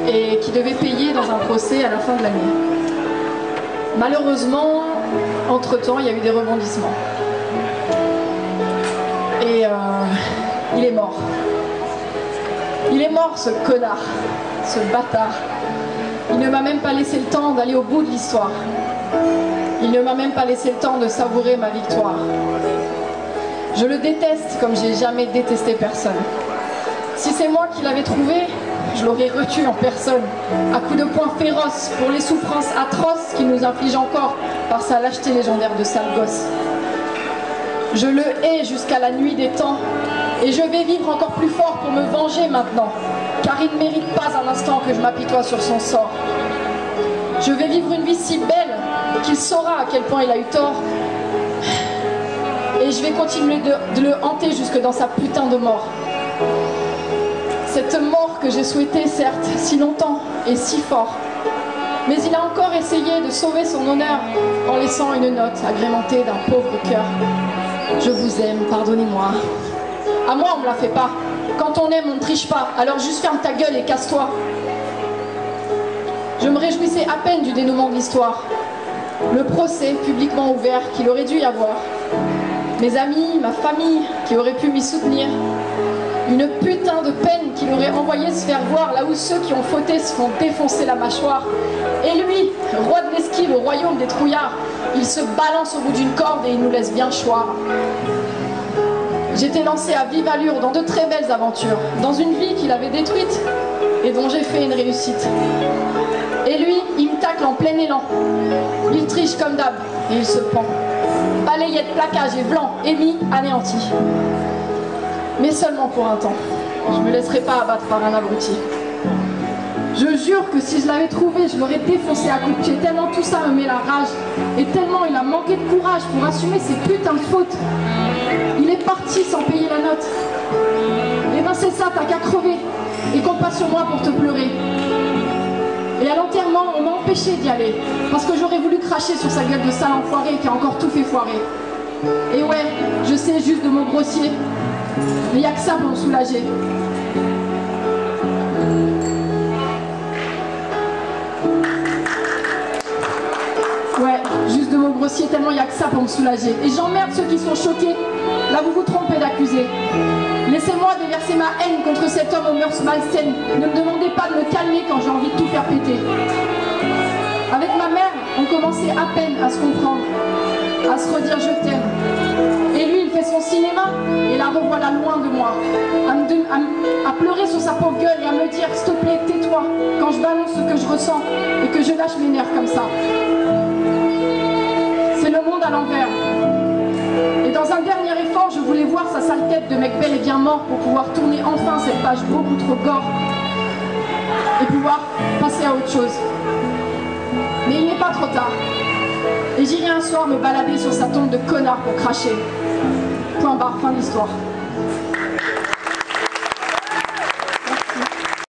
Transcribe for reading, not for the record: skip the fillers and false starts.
et qui devait payer dans un procès à la fin de l'année. Malheureusement, entre-temps, il y a eu des rebondissements. Et il est mort. Il est mort, ce connard, ce bâtard. Il ne m'a même pas laissé le temps d'aller au bout de l'histoire. Il ne m'a même pas laissé le temps de savourer ma victoire. Je le déteste comme j'ai jamais détesté personne. Si c'est moi qui l'avais trouvé, je l'aurais retué en personne, à coups de poing féroces pour les souffrances atroces qu'il nous inflige encore par sa lâcheté légendaire de sale gosse. Je le hais jusqu'à la nuit des temps, et je vais vivre encore plus fort pour me venger maintenant, car il ne mérite pas un instant que je m'apitoie sur son sort. Je vais vivre une vie si belle qu'il saura à quel point il a eu tort, et je vais continuer de le hanter jusque dans sa putain de mort. Cette mort que j'ai souhaitée, certes, si longtemps et si fort, mais il a encore essayé de sauver son honneur en laissant une note agrémentée d'un pauvre cœur. Je vous aime, pardonnez-moi. À moi, on me la fait pas. Quand on aime, on ne triche pas. Alors juste ferme ta gueule et casse-toi. Je me réjouissais à peine du dénouement de l'histoire. Le procès publiquement ouvert qu'il aurait dû y avoir. Mes amis, ma famille qui auraient pu m'y soutenir. Une putain de peine qu'il aurait envoyé se faire voir là où ceux qui ont fauté se font défoncer la mâchoire. Et lui, roi de l'esquive au royaume des trouillards, il se balance au bout d'une corde et il nous laisse bien choir. J'étais lancée à vive allure dans de très belles aventures, dans une vie qu'il avait détruite et dont j'ai fait une réussite. Et lui, il me tacle en plein élan. Il triche comme d'hab et il se pend. Balayette, plaquage et blanc, émis, anéanti. Mais seulement pour un temps. Je me laisserai pas abattre par un abruti. Je jure que si je l'avais trouvé, je l'aurais défoncé à coups de pied, tellement tout ça me met la rage. Et tellement il a manqué de courage pour assumer ses putains de fautes. Il est parti sans payer la note. Et ben c'est ça, t'as qu'à crever. Et compte pas sur moi pour te pleurer. Et à l'enterrement, on m'a empêché d'y aller. Parce que j'aurais voulu cracher sur sa gueule de sale enfoiré qui a encore tout fait foirer. Et ouais, je sais, juste de mots grossiers. Mais il n'y a que ça pour me soulager. Ouais, juste de mots grossiers, tellement il n'y a que ça pour me soulager. Et j'emmerde ceux qui sont choqués. Là, vous vous trompez d'accuser. Laissez-moi déverser ma haine contre cet homme aux mœurs malsaines. Ne me demandez pas de me calmer quand j'ai envie de tout faire péter. Avec ma mère, on commençait à peine à se comprendre, à se redire je t'aime. Et lui, il fait son cinéma, et la revoilà loin de moi, à pleurer sur sa pauvre gueule et à me dire s'il te plaît, tais-toi, quand je balance ce que je ressens et que je lâche mes nerfs comme ça. C'est le monde à l'envers. Et dans un dernier effort, je voulais voir sa sale tête de mec bel et bien mort pour pouvoir tourner enfin cette page beaucoup trop gore et pouvoir passer à autre chose. Mais il n'est pas trop tard. Et j'irai un soir me balader sur sa tombe de connard pour cracher. Point barre, fin de l'histoire.